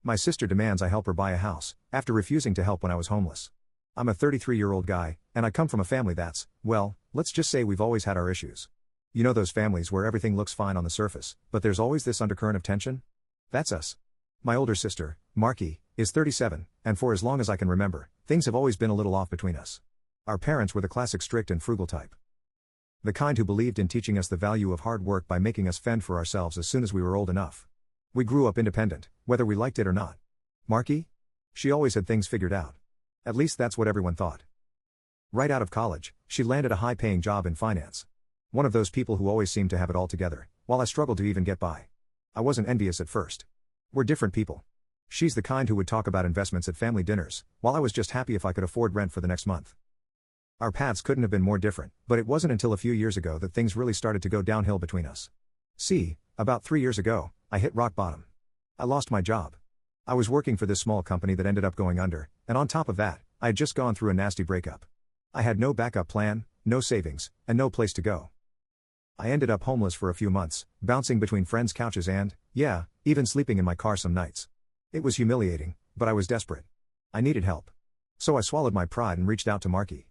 My sister demands I help her buy a house, after refusing to help when I was homeless. I'm a 33-year-old guy, and I come from a family that's, well, let's just say we've always had our issues. You know those families where everything looks fine on the surface, but there's always this undercurrent of tension? That's us. My older sister, Marky, is 37, and for as long as I can remember, things have always been a little off between us. Our parents were the classic strict and frugal type. The kind who believed in teaching us the value of hard work by making us fend for ourselves as soon as we were old enough. We grew up independent, whether we liked it or not. Marky? She always had things figured out. At least that's what everyone thought. Right out of college, she landed a high-paying job in finance. One of those people who always seemed to have it all together, while I struggled to even get by. I wasn't envious at first. We're different people. She's the kind who would talk about investments at family dinners, while I was just happy if I could afford rent for the next month. Our paths couldn't have been more different, but it wasn't until a few years ago that things really started to go downhill between us. See, about 3 years ago, I hit rock bottom. I lost my job. I was working for this small company that ended up going under, and on top of that, I had just gone through a nasty breakup. I had no backup plan, no savings, and no place to go. I ended up homeless for a few months, bouncing between friends' couches and, yeah, even sleeping in my car some nights. It was humiliating, but I was desperate. I needed help. So I swallowed my pride and reached out to Marky.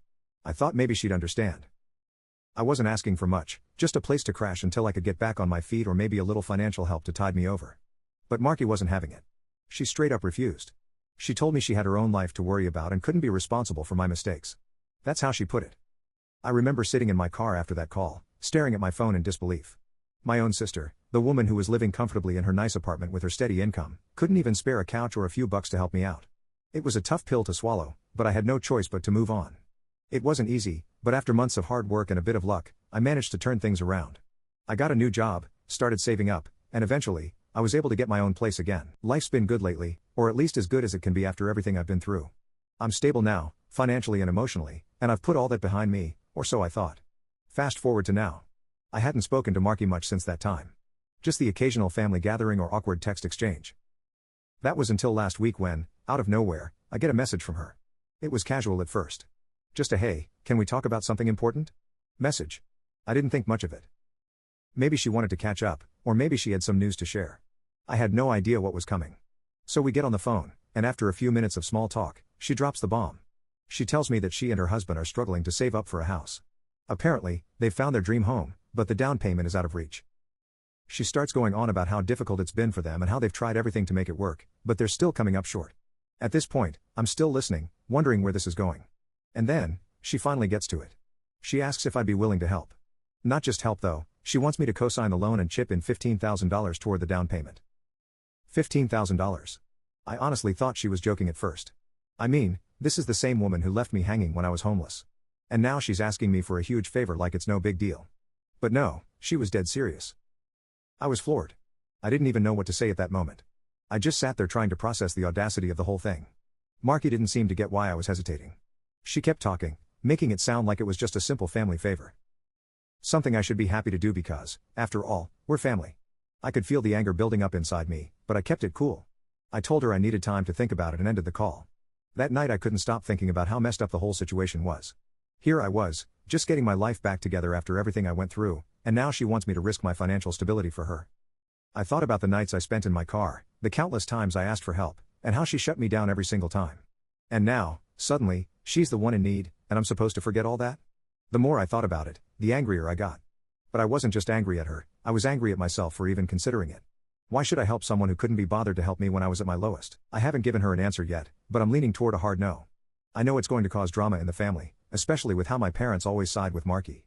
I thought maybe she'd understand. I wasn't asking for much, just a place to crash until I could get back on my feet or maybe a little financial help to tide me over. But Marky wasn't having it. She straight up refused. She told me she had her own life to worry about and couldn't be responsible for my mistakes. That's how she put it. I remember sitting in my car after that call, staring at my phone in disbelief. My own sister, the woman who was living comfortably in her nice apartment with her steady income, couldn't even spare a couch or a few bucks to help me out. It was a tough pill to swallow, but I had no choice but to move on. It wasn't easy, but after months of hard work and a bit of luck, I managed to turn things around. I got a new job, started saving up, and eventually, I was able to get my own place again. Life's been good lately, or at least as good as it can be after everything I've been through. I'm stable now, financially and emotionally, and I've put all that behind me, or so I thought. Fast forward to now. I hadn't spoken to Marky much since that time. Just the occasional family gathering or awkward text exchange. That was until last week when, out of nowhere, I get a message from her. It was casual at first. Just a "Hey, can we talk about something important?" message. I didn't think much of it. Maybe she wanted to catch up, or maybe she had some news to share. I had no idea what was coming. So we get on the phone, and after a few minutes of small talk, she drops the bomb. She tells me that she and her husband are struggling to save up for a house. Apparently, they've found their dream home, but the down payment is out of reach. She starts going on about how difficult it's been for them and how they've tried everything to make it work, but they're still coming up short. At this point, I'm still listening, wondering where this is going. And then, she finally gets to it. She asks if I'd be willing to help. Not just help though, she wants me to co-sign the loan and chip in $15,000 toward the down payment. $15,000. I honestly thought she was joking at first. I mean, this is the same woman who left me hanging when I was homeless. And now she's asking me for a huge favor like it's no big deal. But no, she was dead serious. I was floored. I didn't even know what to say at that moment. I just sat there trying to process the audacity of the whole thing. Marky didn't seem to get why I was hesitating. She kept talking, making it sound like it was just a simple family favor. Something I should be happy to do because, after all, we're family. I could feel the anger building up inside me, but I kept it cool. I told her I needed time to think about it and ended the call. That night I couldn't stop thinking about how messed up the whole situation was. Here I was, just getting my life back together after everything I went through, and now she wants me to risk my financial stability for her. I thought about the nights I spent in my car, the countless times I asked for help, and how she shut me down every single time. And now, suddenly, she's the one in need, and I'm supposed to forget all that? The more I thought about it, the angrier I got. But I wasn't just angry at her, I was angry at myself for even considering it. Why should I help someone who couldn't be bothered to help me when I was at my lowest? I haven't given her an answer yet, but I'm leaning toward a hard no. I know it's going to cause drama in the family, especially with how my parents always side with Marky.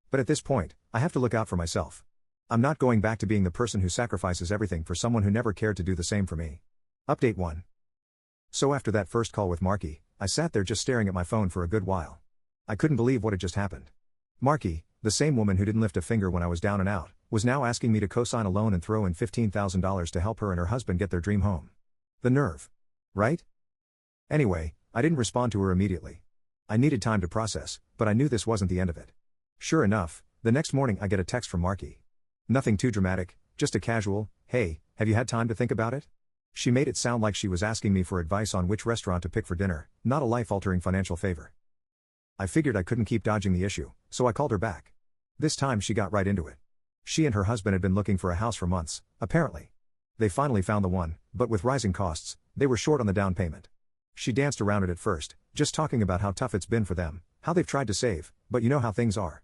But at this point, I have to look out for myself. I'm not going back to being the person who sacrifices everything for someone who never cared to do the same for me. Update 1. So after that first call with Marky, I sat there just staring at my phone for a good while. I couldn't believe what had just happened. Marky, the same woman who didn't lift a finger when I was down and out, was now asking me to co-sign a loan and throw in $15,000 to help her and her husband get their dream home. The nerve. Right? Anyway, I didn't respond to her immediately. I needed time to process, but I knew this wasn't the end of it. Sure enough, the next morning I get a text from Marky. Nothing too dramatic, just a casual, "Hey, have you had time to think about it?" She made it sound like she was asking me for advice on which restaurant to pick for dinner, not a life-altering financial favor. I figured I couldn't keep dodging the issue, so I called her back. This time she got right into it. She and her husband had been looking for a house for months, apparently. They finally found the one, but with rising costs, they were short on the down payment. She danced around it at first, just talking about how tough it's been for them, how they've tried to save, but you know how things are.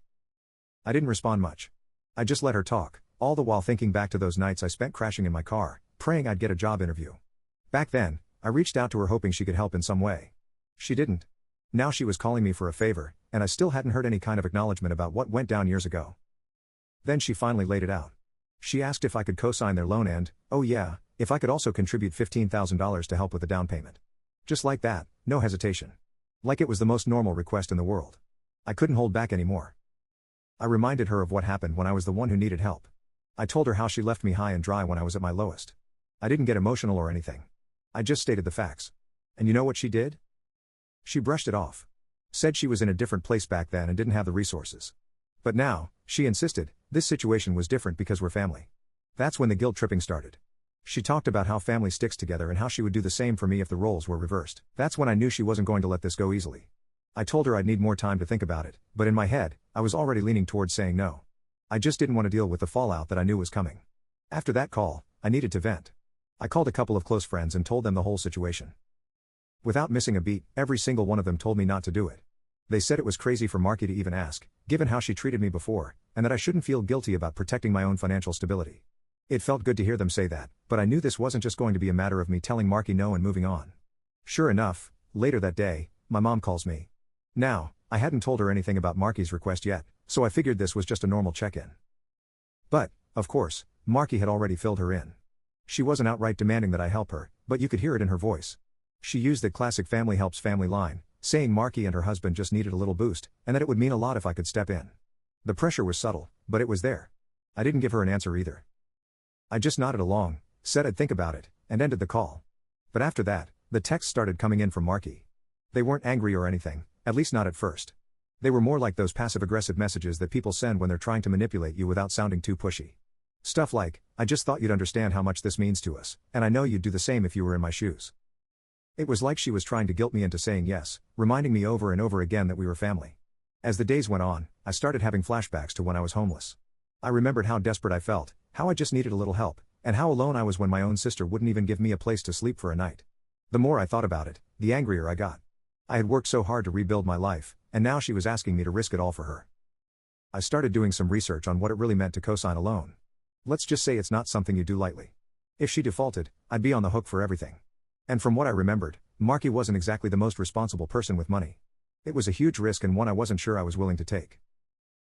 I didn't respond much. I just let her talk, all the while thinking back to those nights I spent crashing in my car, praying I'd get a job interview. Back then, I reached out to her hoping she could help in some way. She didn't. Now she was calling me for a favor, and I still hadn't heard any kind of acknowledgement about what went down years ago. Then she finally laid it out. She asked if I could co-sign their loan and, oh yeah, if I could also contribute $15,000 to help with the down payment. Just like that, no hesitation. Like it was the most normal request in the world. I couldn't hold back anymore. I reminded her of what happened when I was the one who needed help. I told her how she left me high and dry when I was at my lowest. I didn't get emotional or anything. I just stated the facts. And you know what she did? She brushed it off. Said she was in a different place back then and didn't have the resources. But now, she insisted, this situation was different because we're family. That's when the guilt tripping started. She talked about how family sticks together and how she would do the same for me if the roles were reversed. That's when I knew she wasn't going to let this go easily. I told her I'd need more time to think about it, but in my head, I was already leaning towards saying no. I just didn't want to deal with the fallout that I knew was coming. After that call, I needed to vent. I called a couple of close friends and told them the whole situation. Without missing a beat, every single one of them told me not to do it. They said it was crazy for Marky to even ask, given how she treated me before, and that I shouldn't feel guilty about protecting my own financial stability. It felt good to hear them say that, but I knew this wasn't just going to be a matter of me telling Marky no and moving on. Sure enough, later that day, my mom calls me. Now, I hadn't told her anything about Marky's request yet, so I figured this was just a normal check-in. But, of course, Marky had already filled her in. She wasn't outright demanding that I help her, but you could hear it in her voice. She used the classic family helps family line, saying Marky and her husband just needed a little boost, and that it would mean a lot if I could step in. The pressure was subtle, but it was there. I didn't give her an answer either. I just nodded along, said I'd think about it, and ended the call. But after that, the texts started coming in from Marky. They weren't angry or anything, at least not at first. They were more like those passive-aggressive messages that people send when they're trying to manipulate you without sounding too pushy. Stuff like, I just thought you'd understand how much this means to us, and I know you'd do the same if you were in my shoes. It was like she was trying to guilt me into saying yes, reminding me over and over again that we were family. As the days went on, I started having flashbacks to when I was homeless. I remembered how desperate I felt, how I just needed a little help, and how alone I was when my own sister wouldn't even give me a place to sleep for a night. The more I thought about it, the angrier I got. I had worked so hard to rebuild my life, and now she was asking me to risk it all for her. I started doing some research on what it really meant to co-sign a loan. Let's just say it's not something you do lightly. If she defaulted, I'd be on the hook for everything. And from what I remembered, Marky wasn't exactly the most responsible person with money. It was a huge risk and one I wasn't sure I was willing to take.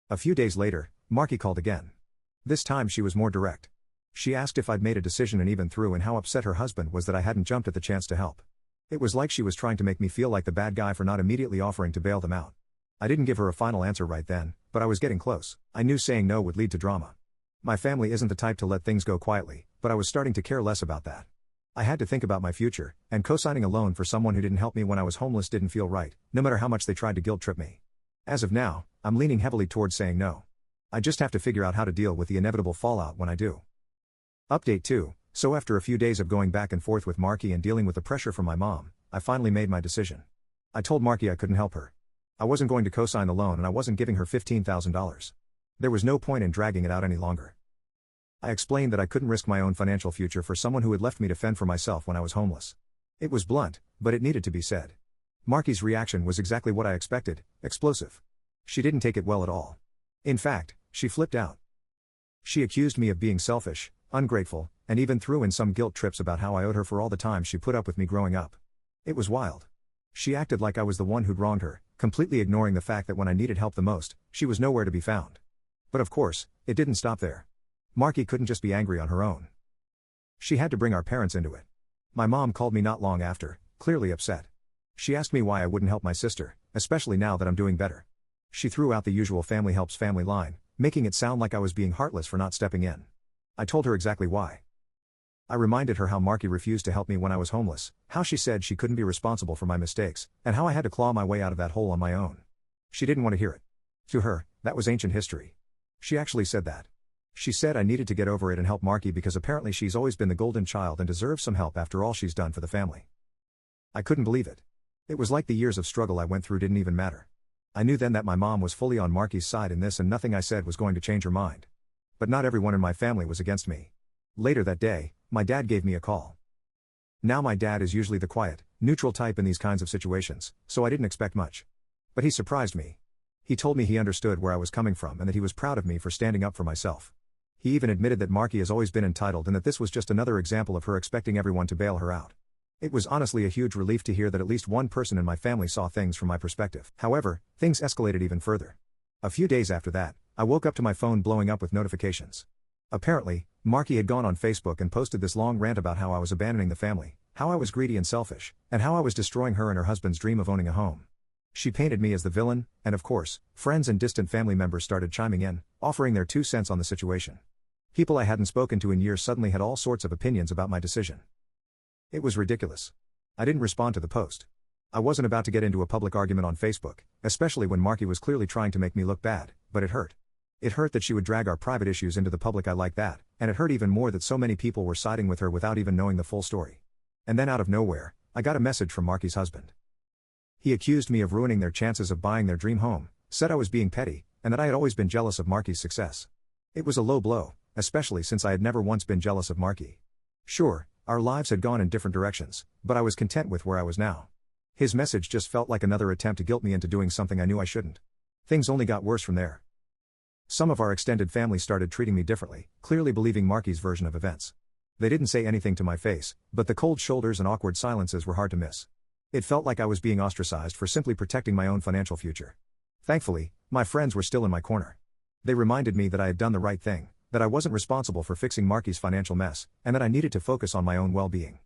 A few days later, Marky called again. This time she was more direct. She asked if I'd made a decision and even threw in how upset her husband was that I hadn't jumped at the chance to help. It was like she was trying to make me feel like the bad guy for not immediately offering to bail them out. I didn't give her a final answer right then, but I was getting close. I knew saying no would lead to drama. My family isn't the type to let things go quietly, but I was starting to care less about that. I had to think about my future, and co-signing a loan for someone who didn't help me when I was homeless didn't feel right, no matter how much they tried to guilt trip me. As of now, I'm leaning heavily towards saying no. I just have to figure out how to deal with the inevitable fallout when I do. Update 2. So after a few days of going back and forth with Marky and dealing with the pressure from my mom, I finally made my decision. I told Marky I couldn't help her. I wasn't going to co-sign the loan and I wasn't giving her $15,000. There was no point in dragging it out any longer. I explained that I couldn't risk my own financial future for someone who had left me to fend for myself when I was homeless. It was blunt, but it needed to be said. Marky's reaction was exactly what I expected, explosive. She didn't take it well at all. In fact, she flipped out. She accused me of being selfish, ungrateful, and even threw in some guilt trips about how I owed her for all the time she put up with me growing up. It was wild. She acted like I was the one who'd wronged her, completely ignoring the fact that when I needed help the most, she was nowhere to be found. But of course, it didn't stop there. Marky couldn't just be angry on her own. She had to bring our parents into it. My mom called me not long after, clearly upset. She asked me why I wouldn't help my sister, especially now that I'm doing better. She threw out the usual family helps family line, making it sound like I was being heartless for not stepping in. I told her exactly why. I reminded her how Marky refused to help me when I was homeless, how she said she couldn't be responsible for my mistakes, and how I had to claw my way out of that hole on my own. She didn't want to hear it. To her, that was ancient history. She actually said that. She said I needed to get over it and help Marky because apparently she's always been the golden child and deserves some help after all she's done for the family. I couldn't believe it. It was like the years of struggle I went through didn't even matter. I knew then that my mom was fully on Marky's side in this and nothing I said was going to change her mind. But not everyone in my family was against me. Later that day, my dad gave me a call. Now my dad is usually the quiet, neutral type in these kinds of situations, so I didn't expect much. But he surprised me. He told me he understood where I was coming from and that he was proud of me for standing up for myself. He even admitted that Marky has always been entitled and that this was just another example of her expecting everyone to bail her out. It was honestly a huge relief to hear that at least one person in my family saw things from my perspective. However, things escalated even further. A few days after that, I woke up to my phone blowing up with notifications. Apparently, Marky had gone on Facebook and posted this long rant about how I was abandoning the family, how I was greedy and selfish, and how I was destroying her and her husband's dream of owning a home. She painted me as the villain, and of course, friends and distant family members started chiming in, offering their 2 cents on the situation. People I hadn't spoken to in years suddenly had all sorts of opinions about my decision. It was ridiculous. I didn't respond to the post. I wasn't about to get into a public argument on Facebook, especially when Marky was clearly trying to make me look bad, but it hurt. It hurt that she would drag our private issues into the public eye like that, and it hurt even more that so many people were siding with her without even knowing the full story. And then out of nowhere, I got a message from Marky's husband. He accused me of ruining their chances of buying their dream home, said I was being petty, and that I had always been jealous of Marky's success. It was a low blow, especially since I had never once been jealous of Marky. Sure, our lives had gone in different directions, but I was content with where I was now. His message just felt like another attempt to guilt me into doing something I knew I shouldn't. Things only got worse from there. Some of our extended family started treating me differently, clearly believing Marky's version of events. They didn't say anything to my face, but the cold shoulders and awkward silences were hard to miss. It felt like I was being ostracized for simply protecting my own financial future. Thankfully, my friends were still in my corner. They reminded me that I had done the right thing, that I wasn't responsible for fixing Marky's financial mess, and that I needed to focus on my own well-being.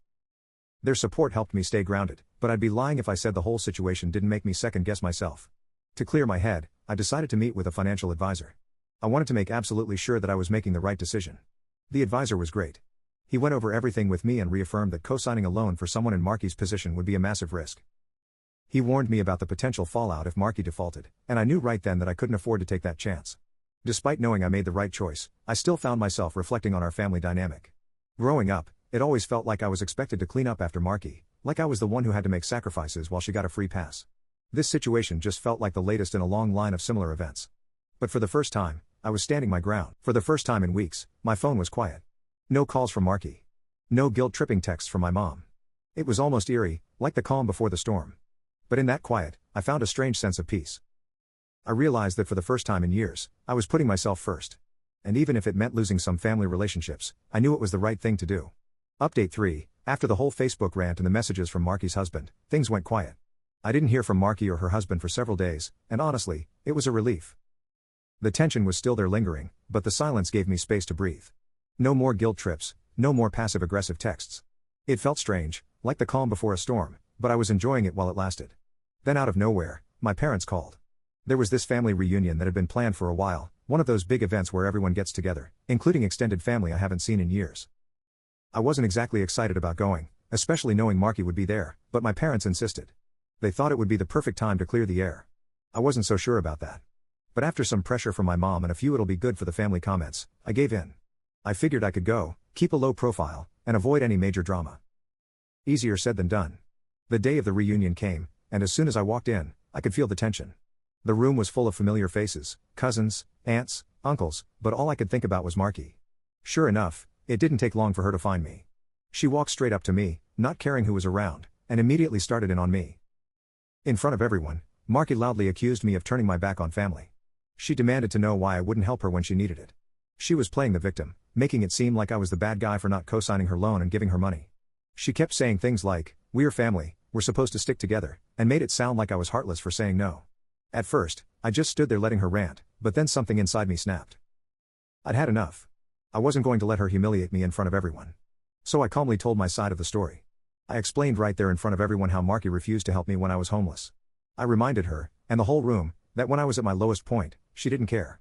Their support helped me stay grounded, but I'd be lying if I said the whole situation didn't make me second-guess myself. To clear my head, I decided to meet with a financial advisor. I wanted to make absolutely sure that I was making the right decision. The advisor was great. He went over everything with me and reaffirmed that co-signing a loan for someone in Marky's position would be a massive risk. He warned me about the potential fallout if Marky defaulted, and I knew right then that I couldn't afford to take that chance. Despite knowing I made the right choice, I still found myself reflecting on our family dynamic. Growing up, it always felt like I was expected to clean up after Marky, like I was the one who had to make sacrifices while she got a free pass. This situation just felt like the latest in a long line of similar events. But for the first time, I was standing my ground. For the first time in weeks, my phone was quiet. No calls from Marky. No guilt-tripping texts from my mom. It was almost eerie, like the calm before the storm. But in that quiet, I found a strange sense of peace. I realized that for the first time in years, I was putting myself first. And even if it meant losing some family relationships, I knew it was the right thing to do. Update 3, after the whole Facebook rant and the messages from Marky's husband, things went quiet. I didn't hear from Marky or her husband for several days, and honestly, it was a relief. The tension was still there lingering, but the silence gave me space to breathe. No more guilt trips, no more passive-aggressive texts. It felt strange, like the calm before a storm, but I was enjoying it while it lasted. Then out of nowhere, my parents called. There was this family reunion that had been planned for a while, one of those big events where everyone gets together, including extended family I haven't seen in years. I wasn't exactly excited about going, especially knowing Marky would be there, but my parents insisted. They thought it would be the perfect time to clear the air. I wasn't so sure about that. But after some pressure from my mom and a few "it'll be good for the family" comments, I gave in. I figured I could go, keep a low profile, and avoid any major drama. Easier said than done. The day of the reunion came, and as soon as I walked in, I could feel the tension. The room was full of familiar faces, cousins, aunts, uncles, but all I could think about was Marky. Sure enough, it didn't take long for her to find me. She walked straight up to me, not caring who was around, and immediately started in on me. In front of everyone, Marky loudly accused me of turning my back on family. She demanded to know why I wouldn't help her when she needed it. She was playing the victim, making it seem like I was the bad guy for not co-signing her loan and giving her money. She kept saying things like, "We're family, we're supposed to stick together," and made it sound like I was heartless for saying no. At first, I just stood there letting her rant, but then something inside me snapped. I'd had enough. I wasn't going to let her humiliate me in front of everyone. So I calmly told my side of the story. I explained right there in front of everyone how Marky refused to help me when I was homeless. I reminded her, and the whole room, that when I was at my lowest point, she didn't care.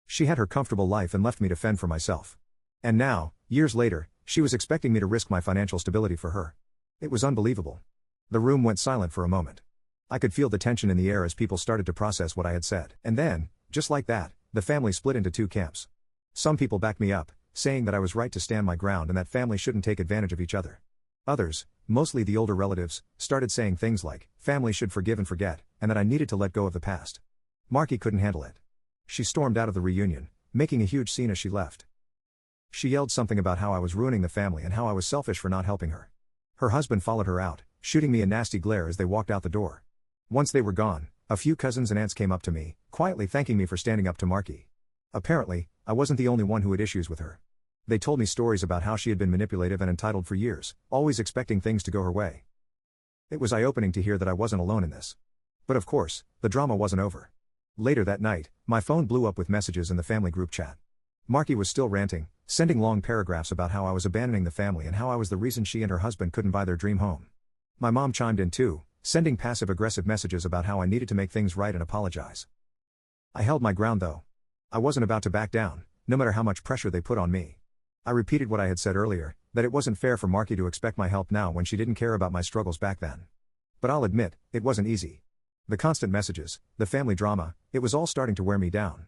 She had her comfortable life and left me to fend for myself. And now, years later, she was expecting me to risk my financial stability for her. It was unbelievable. The room went silent for a moment. I could feel the tension in the air as people started to process what I had said. And then, just like that, the family split into 2 camps. Some people backed me up, saying that I was right to stand my ground and that family shouldn't take advantage of each other. Others, mostly the older relatives, started saying things like, family should forgive and forget, and that I needed to let go of the past. Marky couldn't handle it. She stormed out of the reunion, making a huge scene as she left. She yelled something about how I was ruining the family and how I was selfish for not helping her. Her husband followed her out, shooting me a nasty glare as they walked out the door. Once they were gone, a few cousins and aunts came up to me, quietly thanking me for standing up to Marky. Apparently, I wasn't the only one who had issues with her. They told me stories about how she had been manipulative and entitled for years, always expecting things to go her way. It was eye-opening to hear that I wasn't alone in this. But of course, the drama wasn't over. Later that night, my phone blew up with messages in the family group chat. Marky was still ranting, sending long paragraphs about how I was abandoning the family and how I was the reason she and her husband couldn't buy their dream home. My mom chimed in too, sending passive-aggressive messages about how I needed to make things right and apologize. I held my ground though. I wasn't about to back down, no matter how much pressure they put on me. I repeated what I had said earlier, that it wasn't fair for Marky to expect my help now when she didn't care about my struggles back then. But I'll admit, it wasn't easy. The constant messages, the family drama, it was all starting to wear me down.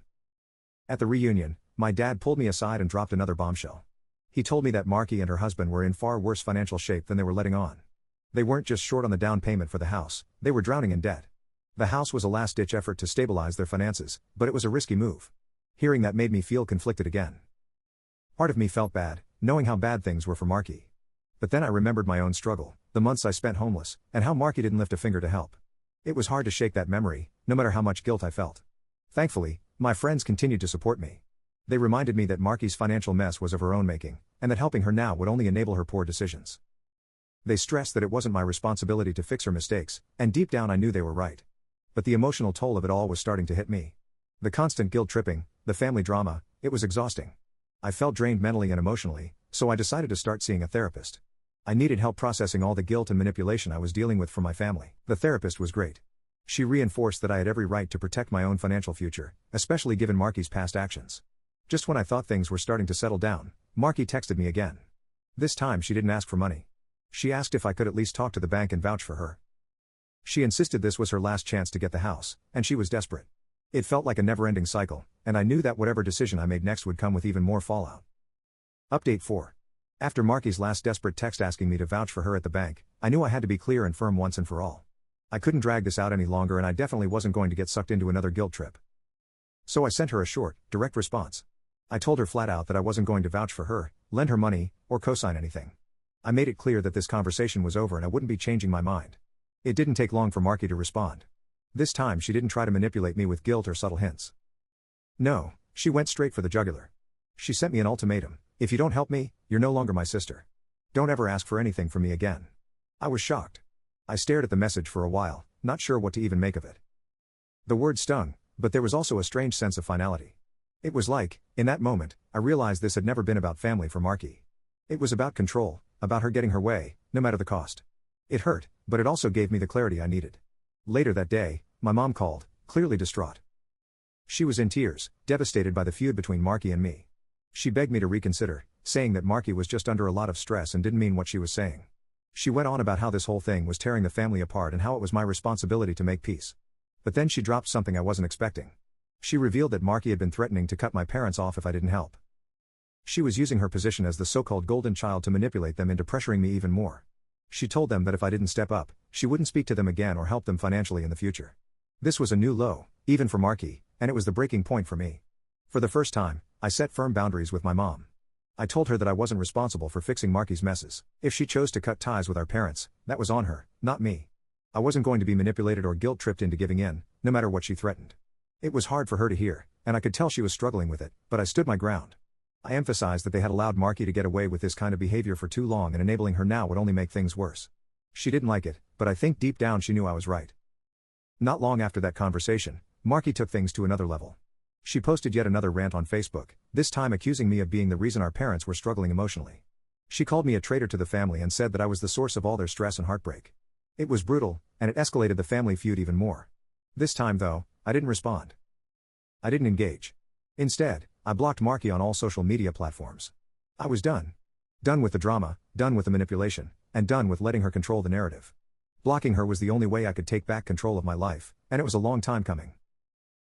At the reunion, my dad pulled me aside and dropped another bombshell. He told me that Marky and her husband were in far worse financial shape than they were letting on. They weren't just short on the down payment for the house, they were drowning in debt. The house was a last-ditch effort to stabilize their finances, but it was a risky move. Hearing that made me feel conflicted again. Part of me felt bad, knowing how bad things were for Marky. But then I remembered my own struggle, the months I spent homeless, and how Marky didn't lift a finger to help. It was hard to shake that memory, no matter how much guilt I felt. Thankfully, my friends continued to support me. They reminded me that Marky's financial mess was of her own making, and that helping her now would only enable her poor decisions. They stressed that it wasn't my responsibility to fix her mistakes, and deep down I knew they were right. But the emotional toll of it all was starting to hit me. The constant guilt-tripping, the family drama, it was exhausting. I felt drained mentally and emotionally, so I decided to start seeing a therapist. I needed help processing all the guilt and manipulation I was dealing with from my family. The therapist was great. She reinforced that I had every right to protect my own financial future, especially given Marky's past actions. Just when I thought things were starting to settle down, Marky texted me again. This time she didn't ask for money. She asked if I could at least talk to the bank and vouch for her. She insisted this was her last chance to get the house, and she was desperate. It felt like a never-ending cycle, and I knew that whatever decision I made next would come with even more fallout. Update 4. After Marky's last desperate text asking me to vouch for her at the bank, I knew I had to be clear and firm once and for all. I couldn't drag this out any longer and I definitely wasn't going to get sucked into another guilt trip. So I sent her a short, direct response. I told her flat out that I wasn't going to vouch for her, lend her money, or co-sign anything. I made it clear that this conversation was over and I wouldn't be changing my mind. It didn't take long for Marky to respond. This time she didn't try to manipulate me with guilt or subtle hints. No, she went straight for the jugular. She sent me an ultimatum. If you don't help me, you're no longer my sister. Don't ever ask for anything from me again. I was shocked. I stared at the message for a while, not sure what to even make of it. The word stung, but there was also a strange sense of finality. It was like, in that moment, I realized this had never been about family for Marky. It was about control, about her getting her way, no matter the cost. It hurt, but it also gave me the clarity I needed. Later that day, my mom called, clearly distraught. She was in tears, devastated by the feud between Marky and me. She begged me to reconsider, saying that Marky was just under a lot of stress and didn't mean what she was saying. She went on about how this whole thing was tearing the family apart and how it was my responsibility to make peace. But then she dropped something I wasn't expecting. She revealed that Marky had been threatening to cut my parents off if I didn't help. She was using her position as the so-called golden child to manipulate them into pressuring me even more. She told them that if I didn't step up, she wouldn't speak to them again or help them financially in the future. This was a new low, even for Marky, and it was the breaking point for me. For the first time, I set firm boundaries with my mom. I told her that I wasn't responsible for fixing Marky's messes. If she chose to cut ties with our parents, that was on her, not me. I wasn't going to be manipulated or guilt-tripped into giving in, no matter what she threatened. It was hard for her to hear, and I could tell she was struggling with it, but I stood my ground. I emphasized that they had allowed Marky to get away with this kind of behavior for too long and enabling her now would only make things worse. She didn't like it, but I think deep down she knew I was right. Not long after that conversation, Marky took things to another level. She posted yet another rant on Facebook, this time accusing me of being the reason our parents were struggling emotionally. She called me a traitor to the family and said that I was the source of all their stress and heartbreak. It was brutal, and it escalated the family feud even more. This time though, I didn't respond. I didn't engage. Instead, I blocked Marky on all social media platforms. I was done. Done with the drama, done with the manipulation, and done with letting her control the narrative. Blocking her was the only way I could take back control of my life, and it was a long time coming.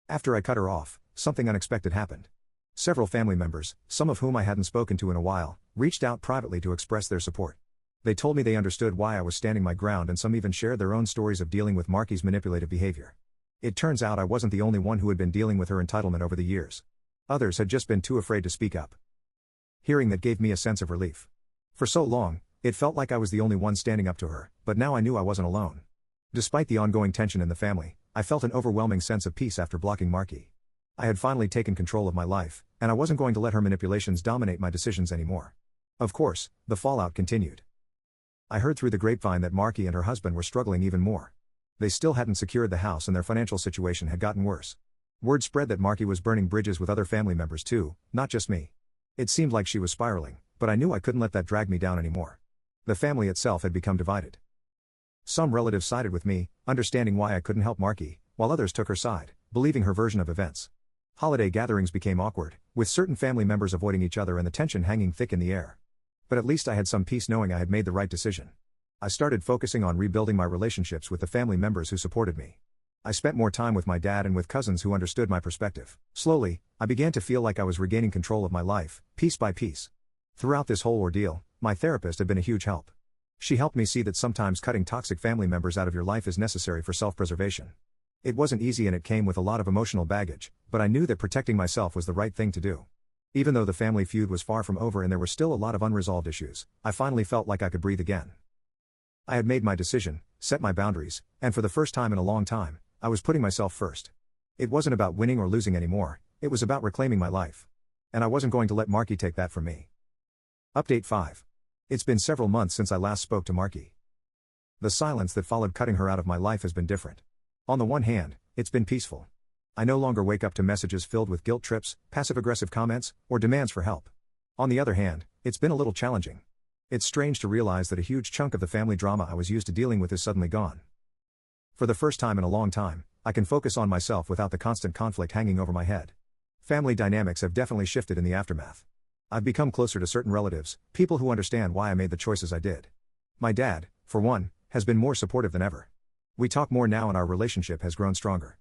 After I cut her off, something unexpected happened. Several family members, some of whom I hadn't spoken to in a while, reached out privately to express their support. They told me they understood why I was standing my ground and some even shared their own stories of dealing with Marky's manipulative behavior. It turns out I wasn't the only one who had been dealing with her entitlement over the years. Others had just been too afraid to speak up. Hearing that gave me a sense of relief. For so long, it felt like I was the only one standing up to her, but now I knew I wasn't alone. Despite the ongoing tension in the family, I felt an overwhelming sense of peace after blocking Marky. I had finally taken control of my life, and I wasn't going to let her manipulations dominate my decisions anymore. Of course, the fallout continued. I heard through the grapevine that Marky and her husband were struggling even more. They still hadn't secured the house and their financial situation had gotten worse. Word spread that Marky was burning bridges with other family members too, not just me. It seemed like she was spiraling, but I knew I couldn't let that drag me down anymore. The family itself had become divided. Some relatives sided with me, understanding why I couldn't help Marky, while others took her side, believing her version of events. Holiday gatherings became awkward, with certain family members avoiding each other and the tension hanging thick in the air. But at least I had some peace knowing I had made the right decision. I started focusing on rebuilding my relationships with the family members who supported me. I spent more time with my dad and with cousins who understood my perspective. Slowly, I began to feel like I was regaining control of my life, piece by piece. Throughout this whole ordeal, my therapist had been a huge help. She helped me see that sometimes cutting toxic family members out of your life is necessary for self-preservation. It wasn't easy and it came with a lot of emotional baggage, but I knew that protecting myself was the right thing to do. Even though the family feud was far from over and there were still a lot of unresolved issues, I finally felt like I could breathe again. I had made my decision, set my boundaries, and for the first time in a long time, I was putting myself first. It wasn't about winning or losing anymore, it was about reclaiming my life. And I wasn't going to let Marky take that from me. Update 5. It's been several months since I last spoke to Marky. The silence that followed cutting her out of my life has been different. On the one hand, it's been peaceful. I no longer wake up to messages filled with guilt trips, passive-aggressive comments, or demands for help. On the other hand, it's been a little challenging. It's strange to realize that a huge chunk of the family drama I was used to dealing with is suddenly gone. For the first time in a long time, I can focus on myself without the constant conflict hanging over my head. Family dynamics have definitely shifted in the aftermath. I've become closer to certain relatives, people who understand why I made the choices I did. My dad, for one, has been more supportive than ever. We talk more now and our relationship has grown stronger.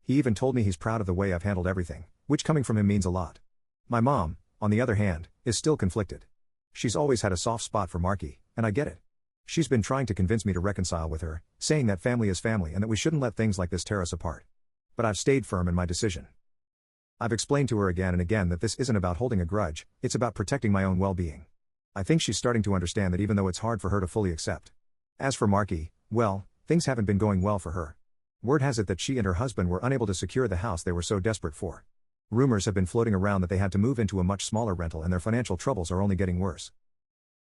He even told me he's proud of the way I've handled everything, which coming from him means a lot. My mom, on the other hand, is still conflicted. She's always had a soft spot for Marky, and I get it. She's been trying to convince me to reconcile with her, saying that family is family and that we shouldn't let things like this tear us apart. But I've stayed firm in my decision. I've explained to her again and again that this isn't about holding a grudge, it's about protecting my own well-being. I think she's starting to understand that even though it's hard for her to fully accept. As for Marky, well, things haven't been going well for her. Word has it that she and her husband were unable to secure the house they were so desperate for. Rumors have been floating around that they had to move into a much smaller rental and their financial troubles are only getting worse.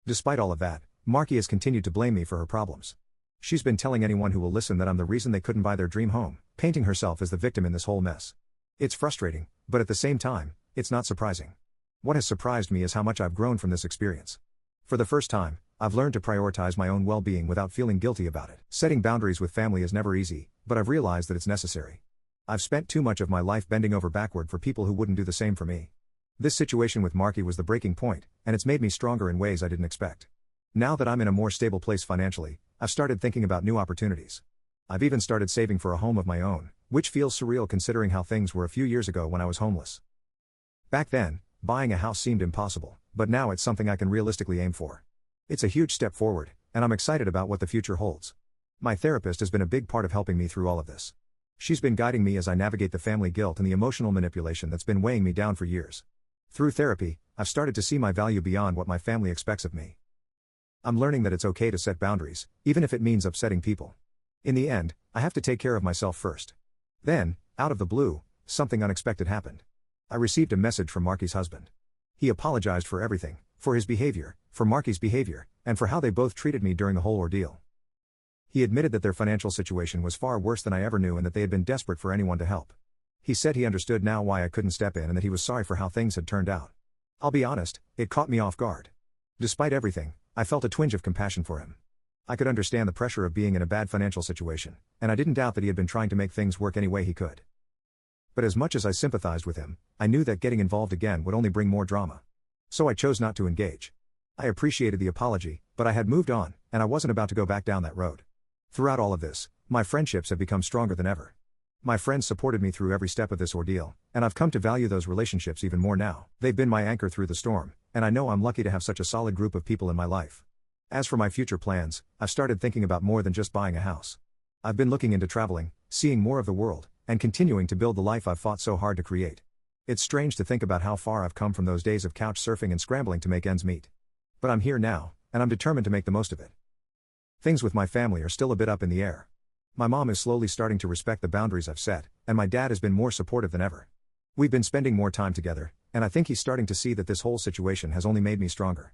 Despite all of that, Marky has continued to blame me for her problems. She's been telling anyone who will listen that I'm the reason they couldn't buy their dream home, painting herself as the victim in this whole mess. It's frustrating, but at the same time, it's not surprising. What has surprised me is how much I've grown from this experience. For the first time, I've learned to prioritize my own well-being without feeling guilty about it. Setting boundaries with family is never easy, but I've realized that it's necessary. I've spent too much of my life bending over backward for people who wouldn't do the same for me. This situation with Marky was the breaking point, and it's made me stronger in ways I didn't expect. Now that I'm in a more stable place financially, I've started thinking about new opportunities. I've even started saving for a home of my own, which feels surreal considering how things were a few years ago when I was homeless. Back then, buying a house seemed impossible, but now it's something I can realistically aim for. It's a huge step forward, and I'm excited about what the future holds. My therapist has been a big part of helping me through all of this. She's been guiding me as I navigate the family guilt and the emotional manipulation that's been weighing me down for years. Through therapy, I've started to see my value beyond what my family expects of me. I'm learning that it's okay to set boundaries, even if it means upsetting people. In the end, I have to take care of myself first. Then, out of the blue, something unexpected happened. I received a message from Marky's husband. He apologized for everything, for his behavior, for Marky's behavior, and for how they both treated me during the whole ordeal. He admitted that their financial situation was far worse than I ever knew and that they had been desperate for anyone to help. He said he understood now why I couldn't step in and that he was sorry for how things had turned out. I'll be honest, it caught me off guard. Despite everything, I felt a twinge of compassion for him. I could understand the pressure of being in a bad financial situation, and I didn't doubt that he had been trying to make things work any way he could. But as much as I sympathized with him, I knew that getting involved again would only bring more drama. So I chose not to engage. I appreciated the apology, but I had moved on, and I wasn't about to go back down that road. Throughout all of this, my friendships have become stronger than ever. My friends supported me through every step of this ordeal, and I've come to value those relationships even more now. They've been my anchor through the storm, and I know I'm lucky to have such a solid group of people in my life. As for my future plans, I've started thinking about more than just buying a house. I've been looking into traveling, seeing more of the world, and continuing to build the life I've fought so hard to create. It's strange to think about how far I've come from those days of couch surfing and scrambling to make ends meet. But I'm here now, and I'm determined to make the most of it. Things with my family are still a bit up in the air. My mom is slowly starting to respect the boundaries I've set, and my dad has been more supportive than ever. We've been spending more time together, and I think he's starting to see that this whole situation has only made me stronger.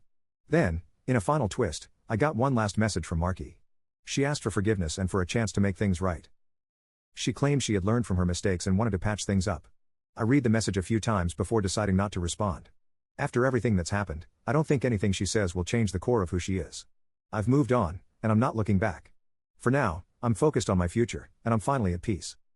Then, in a final twist, I got one last message from Marky. She asked for forgiveness and for a chance to make things right. She claimed she had learned from her mistakes and wanted to patch things up. I read the message a few times before deciding not to respond. After everything that's happened, I don't think anything she says will change the core of who she is. I've moved on, and I'm not looking back. For now, I'm focused on my future, and I'm finally at peace.